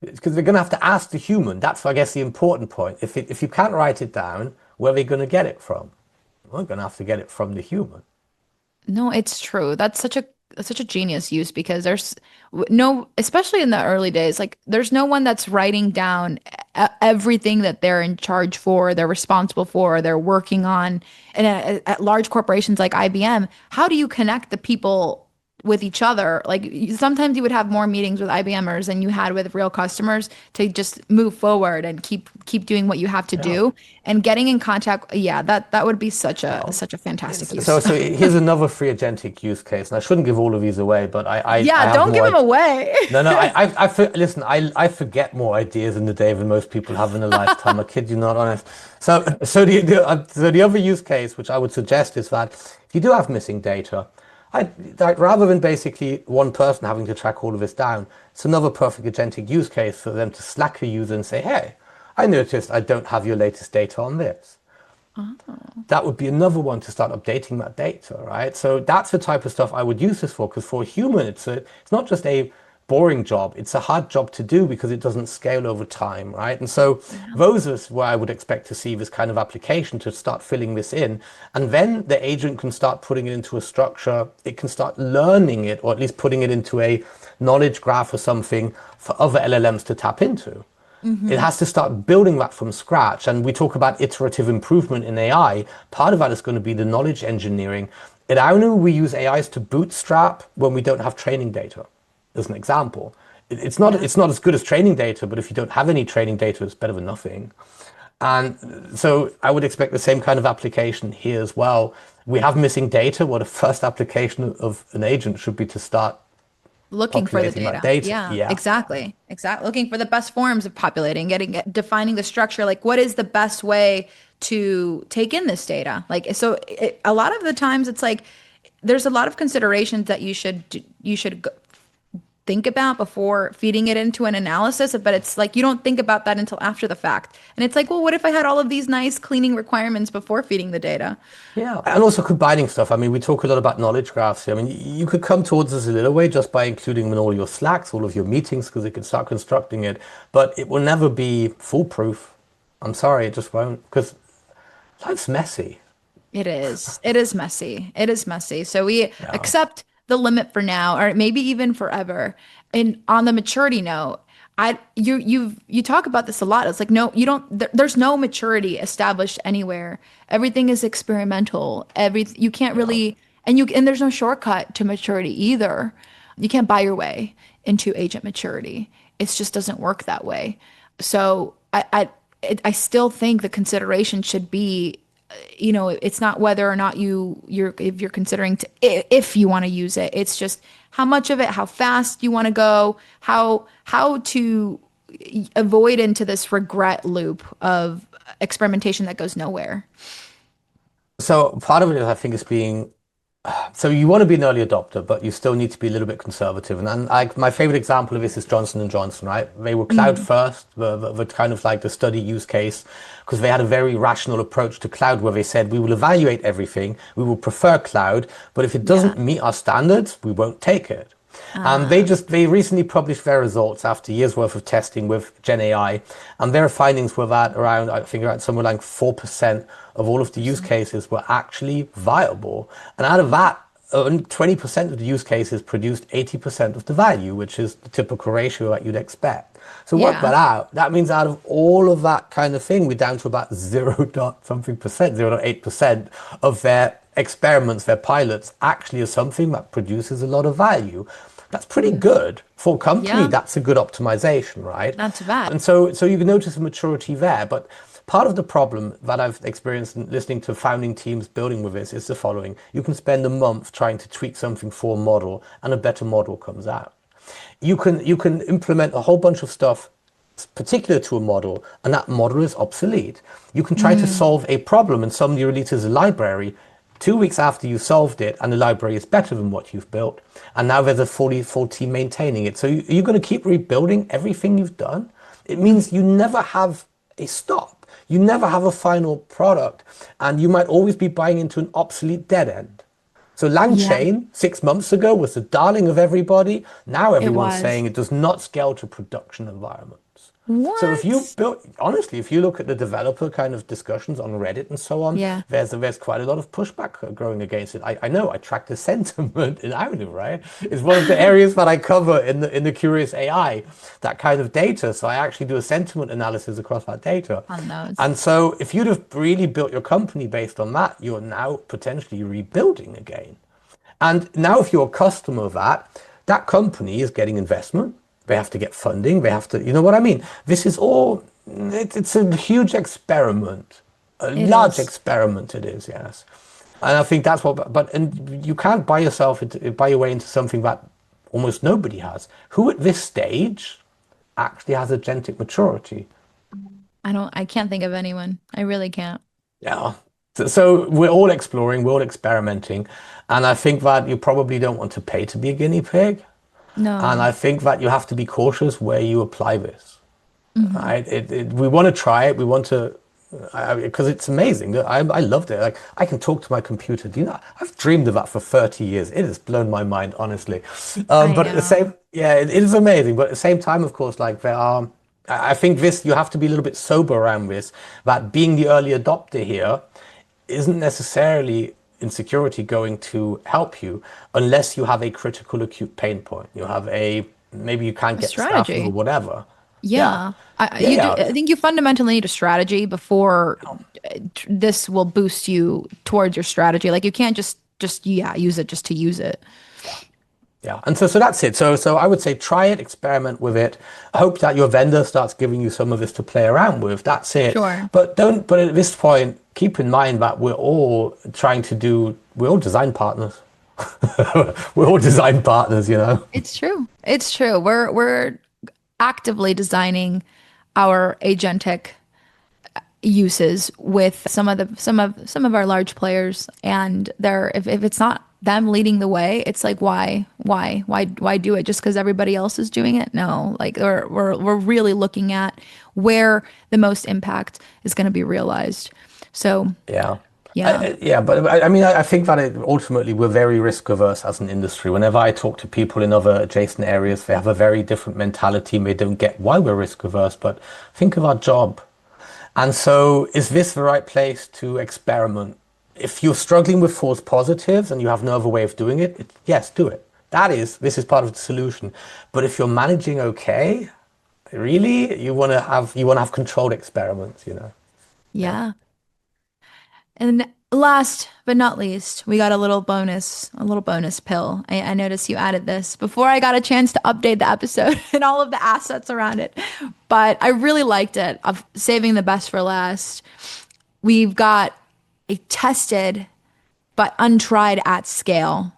because they're going to have to ask the human. That's, I guess, the important point. If you can't write it down, where are they going to get it from? We're going to have to get it from the human. No, it's true. That's such a genius use because no, especially in the early days, like there's no one that's writing down everything that they're in charge for, they're responsible for, they're working on. And at large corporations like IBM, how do you connect the people with each other? Like sometimes you would have more meetings with IBMers than you had with real customers to just move forward and keep doing what you have to Yeah. do and getting in contact. Yeah, that would be Well, such a fantastic so use. so here's another free agentic use case, and I shouldn't give all of these away, but I Yeah, have don't give more. them away. No, no, listen, I forget more ideas in the day than most people have in a lifetime. I kid you not, honest. So the other use case, which I would suggest, is that if you do have missing data, rather than basically one person having to track all of this down, it's another perfect agentic use case for them to Slack a user and say, hey, I noticed I don't have your latest data on this. Oh, That would be another one to start updating that data, right? So that's the type of stuff I would use this for, because for a human, it's not just a boring job, it's a hard job to do because it doesn't scale over time, right? And so yeah. those is where I would expect to see this kind of application to start filling this in. And then the agent can start putting it into a structure, it can start learning it, or at least putting it into a knowledge graph or something for other LLMs to tap into. It Hmm. has to start building that from scratch. And we talk about iterative improvement in AI. Part of that is going to be the knowledge engineering. At Aunu, we use AIs to bootstrap when we don't have training data, as an example. Yeah. It's not as good as training data, but if you don't have any training data, it's better than nothing. And so I would expect the same kind of application here as well. We have missing data. What a first application of an agent should be to start Looking for the populating that data. data. Yeah, Yeah. exactly. Exactly. Looking for the best forms of populating, defining the structure. Like, what is the best way to take in this data? Like, a lot of the times it's like there's a lot of considerations that you should think about before feeding it into an analysis, but it's like you don't think about that until after the fact. And it's like, well, what if I had all of these nice cleaning requirements before feeding the data? Yeah, and also combining stuff. I mean, we talk a lot about knowledge graphs here. I mean, you could come towards us a little way just by including them in all your Slacks, all of your meetings, because it can start constructing it. But it will never be foolproof. I'm sorry, it just won't, because life's messy. It is. It is messy. It is messy. So we Yeah, accept the limit for now, or maybe even forever. And on the maturity note, you talk about this a lot. It's like no, you don't. There's no maturity established anywhere. Everything is experimental. You can't yeah. really, and there's no shortcut to maturity either. You can't buy your way into agent maturity. It just doesn't work that way. So I still think the consideration should be, it's not whether or not if you're considering if you want to use it. It's just how much of it, how fast you want to go, how to avoid into this regret loop of experimentation that goes nowhere. So part of it, I think, is being so you want to be an early adopter, but you still need to be a little bit conservative. And my favorite example of this is Johnson and Johnson, right? They were cloud Mm, first, the kind of like the study use case, because they had a very rational approach to cloud where they said, we will evaluate everything, we will prefer cloud, but if it yeah. doesn't meet our standards, we won't take it. And Uh, they recently published their results after years worth of testing with Gen AI, and their findings were that around, I think around somewhere like 4% of all of the use cases were actually viable. And out of that, only 20% of the use cases produced 80% of the value, which is the typical ratio that you'd expect. So work yeah. that out. That means out of all of that kind of thing, we're down to about 0 dot something percent, 0.8% of their experiments, their pilots, actually are something that produces a lot of value. That's pretty Mm, good for a company. yeah. That's a good optimization, right? Not too bad. And so you can notice a maturity there. But part of the problem that I've experienced in listening to founding teams building with this is the following. You can spend a month trying to tweak something for a model and a better model comes out. You can implement a whole bunch of stuff particular to a model, and that model is obsolete. You can try to Mm, solve a problem, and somebody releases a library 2 weeks after you solved it, and the library is better than what you've built. And now there's a full team maintaining it. So you're going to keep rebuilding everything you've done. It mm, means you never have a stop. You never have a final product, and you might always be buying into an obsolete dead end. So yeah, LangChain 6 months ago was the darling of everybody. Now it everyone's was. saying it does not scale to production environments. So if you What? build, honestly, if you look at the developer kind of discussions on Reddit and so on, Yeah. there's quite a lot of pushback growing against it. I know I track the sentiment in Avenue, right? It's one of the areas that I cover in the Curious AI, that kind of data. So I actually do a sentiment analysis across that data. On those. And so if you'd have really built your company based on that, you're now potentially rebuilding again. And now, if you're a customer of that, that company is getting investment. They have to get funding. They have to, you know what I mean? This is all, it's a huge experiment, a It large is. experiment it is, yes. And I think that's what, but, and you can't buy your way into something that almost nobody has. Who at this stage actually has agentic maturity? I can't think of anyone. I really can't. Yeah. So we're all exploring, we're all experimenting. And I think that you probably don't want to pay to be a guinea pig. And No. I think that you have to be cautious where you apply this. Hmm. Right? We want to try it. We want to, because it's amazing. I loved it. Like I can talk to my computer. Do you know? I've dreamed of that for 30 years. It has blown my mind, honestly. I But at the know. same, yeah, it is amazing. But at the same time, of course, like there are, I think this, you have to be a little bit sober around this, that being the early adopter here isn't necessarily in security going to help you unless you have a critical acute pain point. You have maybe you can't A get staffing or strategy. whatever. Yeah. Yeah. Yeah, yeah. I think you fundamentally need a strategy before this will boost you towards your strategy. Like you can't yeah, use it just to use it. Yeah. Yeah. And so that's it. So I would say try it, experiment with it. Hope that your vendor starts giving you some of this to play around with. That's it. Sure. But at this point, keep in mind that we're all design partners. We're all design partners, you know? It's true. It's true. We're actively designing our agentic uses with some of our large players, and they're if it's not them leading the way, it's like why do it just because everybody else is doing it? No, like we're really looking at where the most impact is going to be realized. So Yeah. yeah. Yeah, but I mean, I think that ultimately we're very risk averse as an industry. Whenever I talk to people in other adjacent areas, they have a very different mentality and they don't get why we're risk averse. But think of our job. And so, is this the right place to experiment? If you're struggling with false positives and you have no other way of doing it, yes, do it. This is part of the solution. But if you're managing okay, really, you want to have controlled experiments, you know? Yeah. Yeah. And last but not least, we got a little bonus pill. I noticed you added this before I got a chance to update the episode and all of the assets around it. But I really liked it. Of saving the best for last. We've got a tested but untried at scale,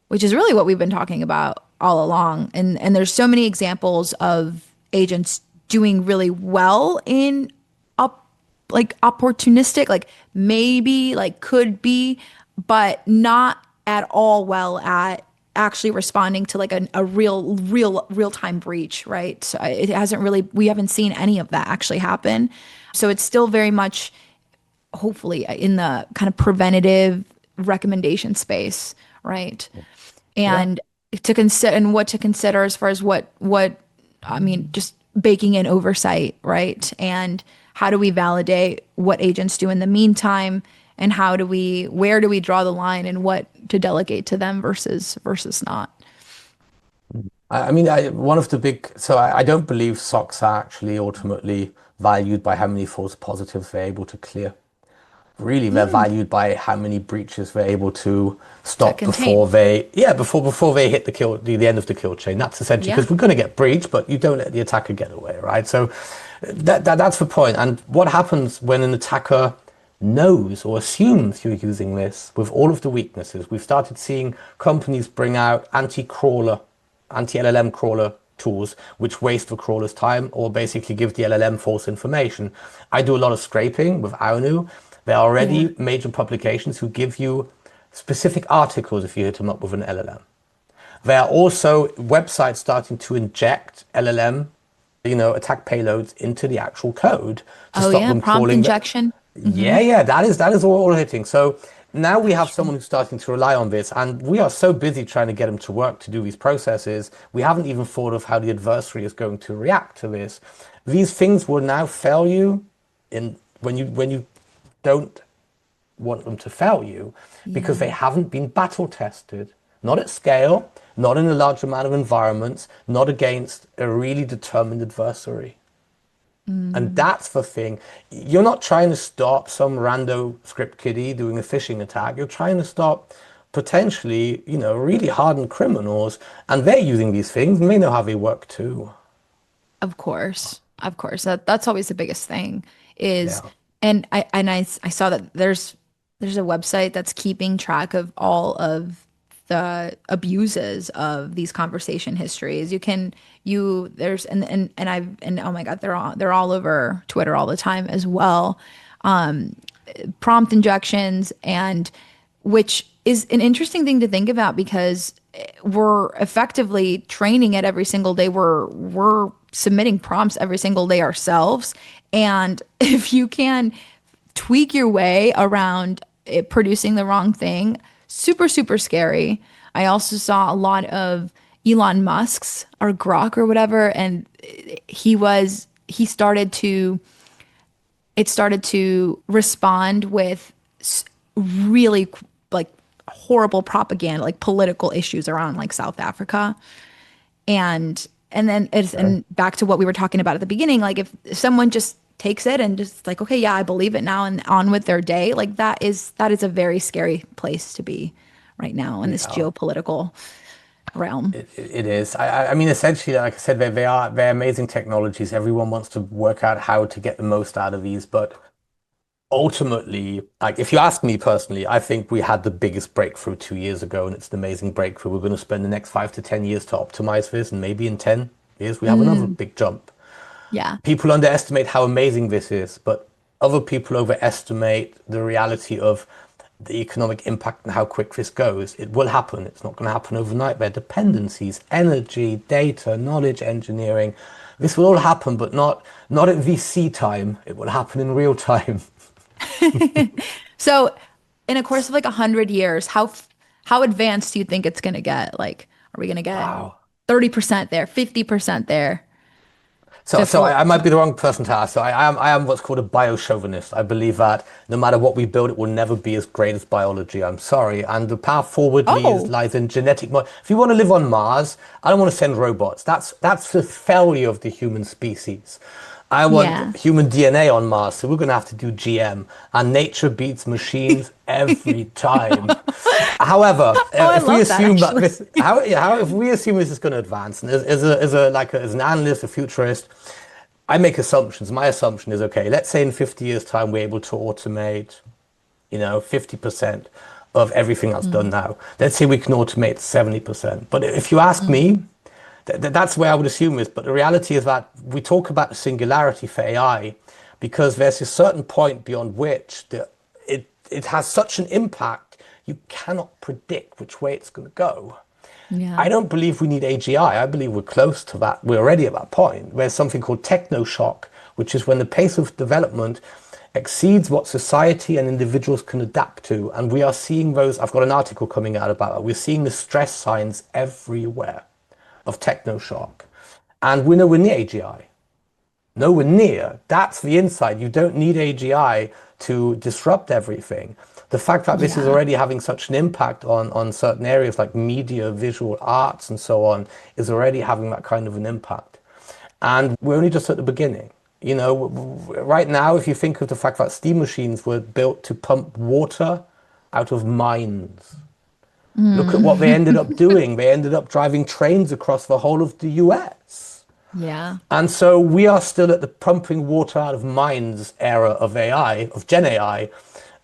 which is really what we've been talking about all along. And there's so many examples of agents doing really well in like opportunistic, like maybe, like could be, but not at all well at actually responding to like a real time breach, right? So it hasn't really, we haven't seen any of that actually happen. So it's still very much, hopefully, in the kind of preventative recommendation space, right? Yeah. And to consider and what to consider as far as what I mean, just baking in oversight, right? And how do we validate what agents do in the meantime? And where do we draw the line and what to delegate to them versus not? I mean, one of the big, so I don't believe socks are actually ultimately valued by how many false positives they're able to clear. Really, they're Mm, valued by how many breaches they're able to to stop contain. before they hit the end of the kill chain. That's essentially Yeah. because we're going to get breached, but you don't let the attacker get away, right? So that's the point. And what happens when an attacker knows or assumes you're using this with all of the weaknesses? We've started seeing companies bring out anti-LLM crawler tools, which waste the crawler's time or basically give the LLM false information. I do a lot of scraping with Aunu. There are Yeah. already major publications who give you specific articles if you hit them up with an LLM. There are also websites starting to inject LLM, attack payloads into the actual code to Oh stop yeah, them prompt crawling. injection. Hmm. Yeah, that is all hitting. So now we have someone who's starting to rely on this, and we are so busy trying to get them to work to do these processes. We haven't even thought of how the adversary is going to react to this. These things will now fail you in when you don't want them to fail you because they Yeah. haven't been battle tested, not at scale, not in a large amount of environments, not against a really determined adversary. And Mm, that's the thing. You're not trying to stop some rando script kiddie doing a phishing attack. You're trying to stop potentially, really hardened criminals. And they're using these things and they know how they work too. of course. Of course. That's always the biggest thing is, Yeah. and I saw that there's a website that's keeping track of all of the abuses of these conversation histories. You can you there's and oh my God, they're all over Twitter all the time as well. Prompt injections, and which is an interesting thing to think about because we're effectively training it every single day. We're submitting prompts every single day ourselves. And if you can tweak your way around it producing the wrong thing, super scary. I also saw a lot of Elon Musk's or Grok or whatever, and he started to it started to respond with really like horrible propaganda, like political issues around like South Africa. And And then and back to what we were talking about at the beginning, like if someone just takes it and just like, okay, yeah, I believe it now and on with their day, like that is a very scary place to be right now in this Yeah. geopolitical realm. It is. I mean, essentially, like I said, they're amazing technologies. Everyone wants to work out how to get the most out of these, but ultimately, like if you ask me personally, I think we had the biggest breakthrough 2 years ago, and it's an amazing breakthrough. We're going to spend the next 5 to 10 years to optimize this, and maybe in 10 years we have another Mm, big jump. yeah. People underestimate how amazing this is, but other people overestimate the reality of the economic impact and how quick this goes. It will happen. It's not going to happen overnight. There are dependencies, energy, data, knowledge engineering. This will all happen, but not at VC time. It will happen in real time. So in a course of like 100 years, how advanced do you think it's gonna get? Like, are we gonna get Wow. 30% there, 50% there So, to so full? I might be the wrong person to ask. So I am what's called a bio-chauvinist. I believe that no matter what we build, it will never be as great as biology. I'm sorry. And the path forwardly Oh, lies in genetic If you want to live on Mars, I don't want to send robots. That's the failure of the human species. I yeah. want human DNA on Mars, so we're going to have to do GM. And nature beats machines every time. However, Oh, I if we love that assume that actually. this, how if we assume this is going to advance, and as an analyst, a futurist, I make assumptions. My assumption is okay. Let's say in 50 years' time we're able to automate, 50% of everything that's done Mm, now. Let's say we can automate 70%. But if you ask mm, me, that's where I would assume is. But the reality is that we talk about the singularity for AI because there's a certain point beyond which it has such an impact you cannot predict which way it's going to go. yeah. I don't believe we need AGI. I believe we're close to that. We're already at that point. There's something called techno-shock, which is when the pace of development exceeds what society and individuals can adapt to. And we are seeing those. I've got an article coming out about that. We're seeing the stress signs everywhere of techno-shock. And we're nowhere near AGI. Nowhere near. That's the insight. You don't need AGI to disrupt everything. The fact that this is Yeah. already having such an impact on certain areas like media, visual arts, and so on is already having that kind of an impact. And we're only just at the beginning. Right now, if you think of the fact that steam machines were built to pump water out of mines, look at what they Mm. ended up doing. They ended up driving trains across the whole of the US. Yeah. And so we are still at the pumping water out of mines era of AI, of Gen AI,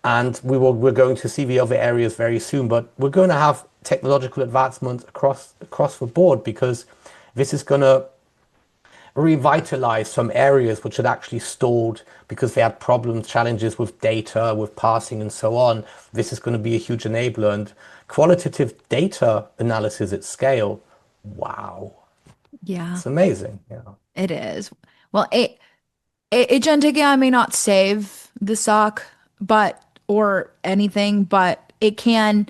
and we're going to see the other areas very soon. But we're going to have technological advancement across the board because this is going to revitalize some areas which had actually stalled because they had problems, challenges with data, with parsing, and so on. This is going to be a huge enabler and qualitative data analysis at scale. Wow, Yeah. it's amazing. Yeah. It is. Well, Agentic AI may not save the sock, but or anything, but it can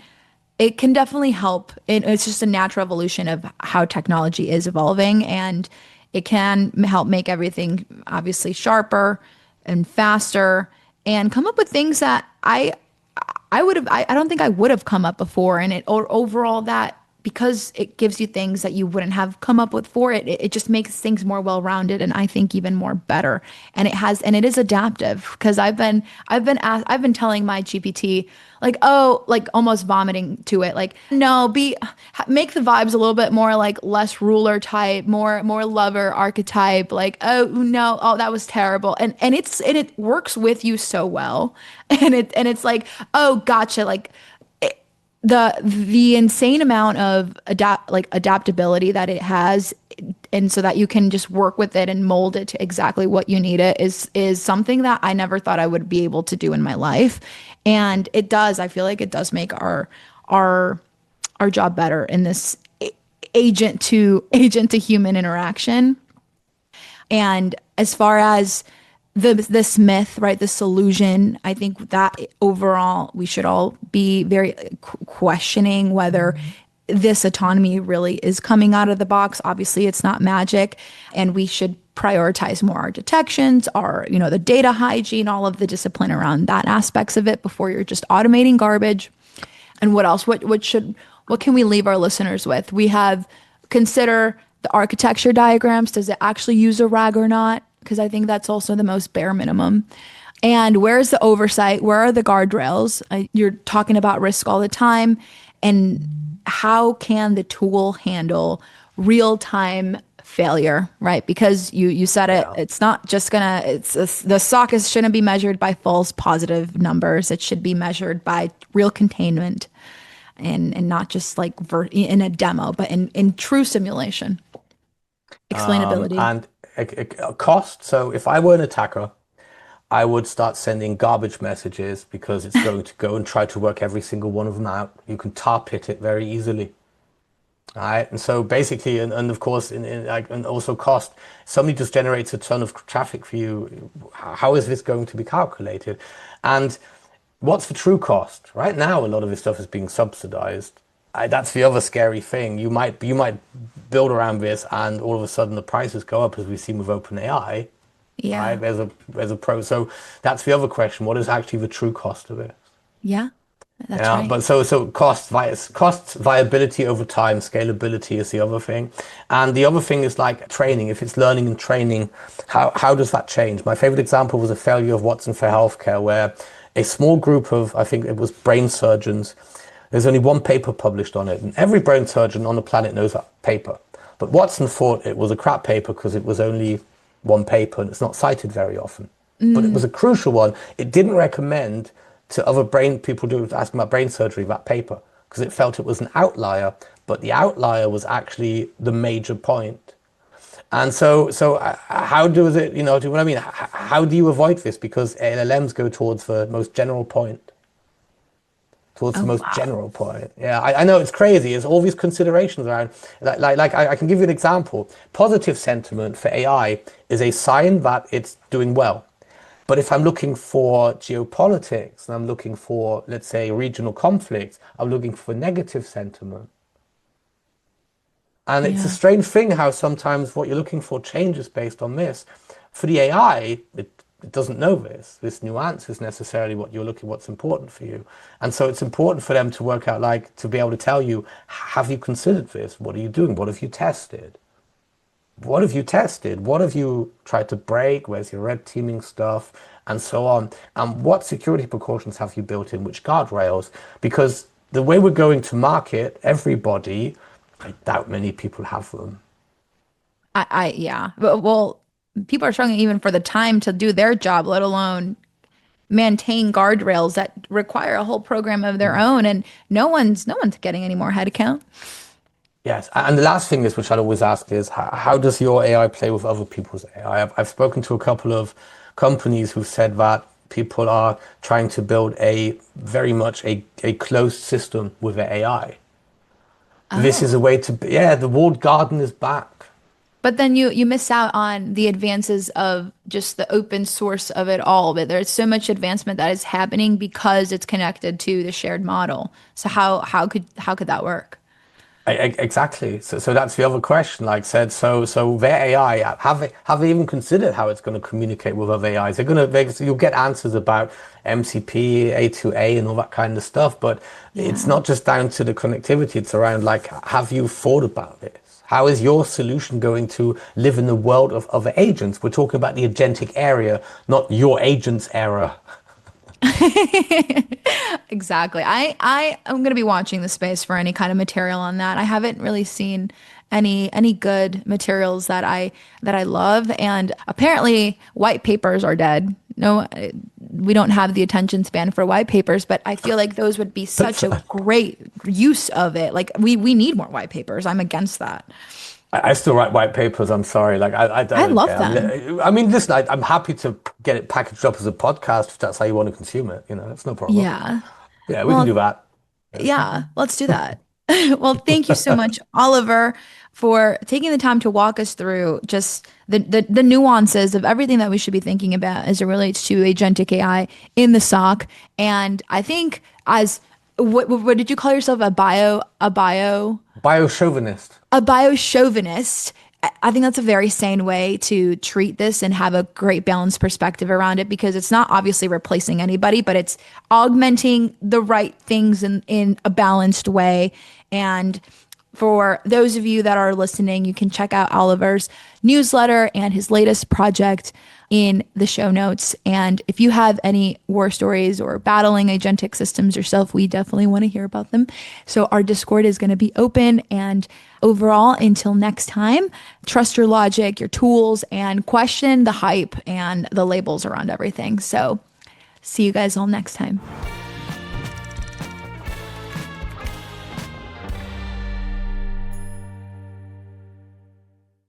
definitely help. It's just a natural evolution of how technology is evolving, and it can help make everything obviously sharper and faster, and come up with things that I don't think I would have come up before. And it or overall that because it gives you things that you wouldn't have come up with for it just makes things more well-rounded and I think even more better. And it is adaptive because I've been telling my GPT like, oh, like almost vomiting to it, like, no, make the vibes a little bit more like less ruler type, more lover archetype, like, oh no, oh that was terrible. And it works with you so well. And it's like, oh gotcha, like the insane amount of adaptability that it has, and so that you can just work with it and mold it to exactly what you need it is something that I never thought I would be able to do in my life. And I feel like it does make our our job better in this agent to human interaction. And as far as this myth, right, this illusion, I think that overall we should all be very questioning whether this autonomy really is coming out of the box. Obviously, it's not magic, and we should prioritize more our detections, the data hygiene, all of the discipline around that aspects of it before you're just automating garbage. And what else? What can we leave our listeners with? We have consider The architecture diagrams, does it actually use a RAG or not? Because I think that's also the most bare minimum. And where's the oversight? Where are the guardrails? You're talking about risk all the time. And how can the tool handle real time failure, right? Because you said it, Yeah. it's not just gonna, the SOC shouldn't be measured by false positive numbers. It should be measured by real containment and not just like in a demo, but in true simulation. Explainability. And cost. So if I were an attacker, I would start sending garbage messages because it's going to go and try to work every single one of them out. You can tar pit it very easily. All right. And so basically, and of course, and also cost, somebody just generates a ton of traffic for you. How is this going to be calculated? And what's the true cost? Right now, a lot of this stuff is being subsidized. That's the other scary thing. You might build around this, and all of a sudden the prices go up, as we've seen with OpenAI. Right? Yeah. There's a pro. So that's the other question. What is actually the true cost of it? Yeah. That's Yeah, right. but so cost, viability over time, scalability is the other thing. And the other thing is like training. If it's learning and training, how does that change? My favorite example was a failure of Watson for Healthcare, where a small group of, I think it was brain surgeons, there's only one paper published on it. And every brain surgeon on the planet knows that paper. But Watson thought it was a crap paper because it was only one paper and it's not cited very often. But it was a crucial one. It didn't recommend to other brain people asking about brain surgery that paper because it felt it was an outlier, but the outlier was actually the major point. And so how does it, do you know what I mean? How do you avoid this? Because LLMs go towards the most general point. Towards the Oh, most wow. general point. Yeah, I know it's crazy. There's all these considerations around. Like I can give you an example. Positive sentiment for AI is a sign that it's doing well. But if I'm looking for geopolitics and I'm looking for, let's say, regional conflicts, I'm looking for negative sentiment. And it's a Yeah. strange thing how sometimes what you're looking for changes based on this. For the AI, it doesn't know this. This nuance is necessarily what you're looking, what's important for you. And so it's important for them to work out, like, to be able to tell you, have you considered this? What are you doing? What have you tested? What have you tested? What have you tried to break? Where's your red teaming stuff? And so on. And what security precautions have you built in? Which guardrails? Because the way we're going to market, everybody, I doubt many people have them. Yeah. Well, people are struggling even for the time to do their job, let alone maintain guardrails that require a whole program of their own. And no one's getting any more headcount. Yes, and the last thing is, which I'd always ask is, how does your AI play with other people's AI? I've spoken to a couple of companies who've said that people are trying to build a very much a closed system with their AI. This is a Oh. way to, yeah, the walled garden is back. But then you miss out on the advances of just the open source of it all. But there's so much advancement that is happening because it's connected to the shared model. So how could that work? Exactly. So that's the other question. Like said, so their AI, have they even considered how it's going to communicate with other AIs? You'll get answers about MCP, A2A, and all that kind of stuff. But it's Yeah. not just down to the connectivity. It's around like, have you thought about this? How is your solution going to live in the world of other agents? We're talking about the agentic area, not your agent's era. Exactly. I am going to be watching the space for any kind of material on that. I haven't really seen any good materials that I love, and apparently white papers are dead. No, we don't have the attention span for white papers, but I feel like those would be such a great use of it. Like we need more white papers. I'm against that. I still write white papers. I'm sorry. Like I I don't love care. them. I mean, listen, I'm happy to get it packaged up as a podcast if that's how you want to consume it. That's no problem. Yeah. Yeah, we can do Well, that. yeah, let's do that. Well, thank you so much, Oliver, for taking the time to walk us through just the nuances of everything that we should be thinking about as it relates to agentic AI in the SOC. And I think as what did you call yourself? Bio-chauvinist. A bio-chauvinist. I think that's a very sane way to treat this and have a great balanced perspective around it because it's not obviously replacing anybody, but it's augmenting the right things in a balanced way. And For those of you that are listening, you can check out Oliver's newsletter and his latest project in the show notes. And if you have any war stories or battling agentic systems yourself, we definitely want to hear about them. So our Discord is going to be open. And overall, until next time, trust your logic, your tools, and question the hype and the labels around everything. So see you guys all next time.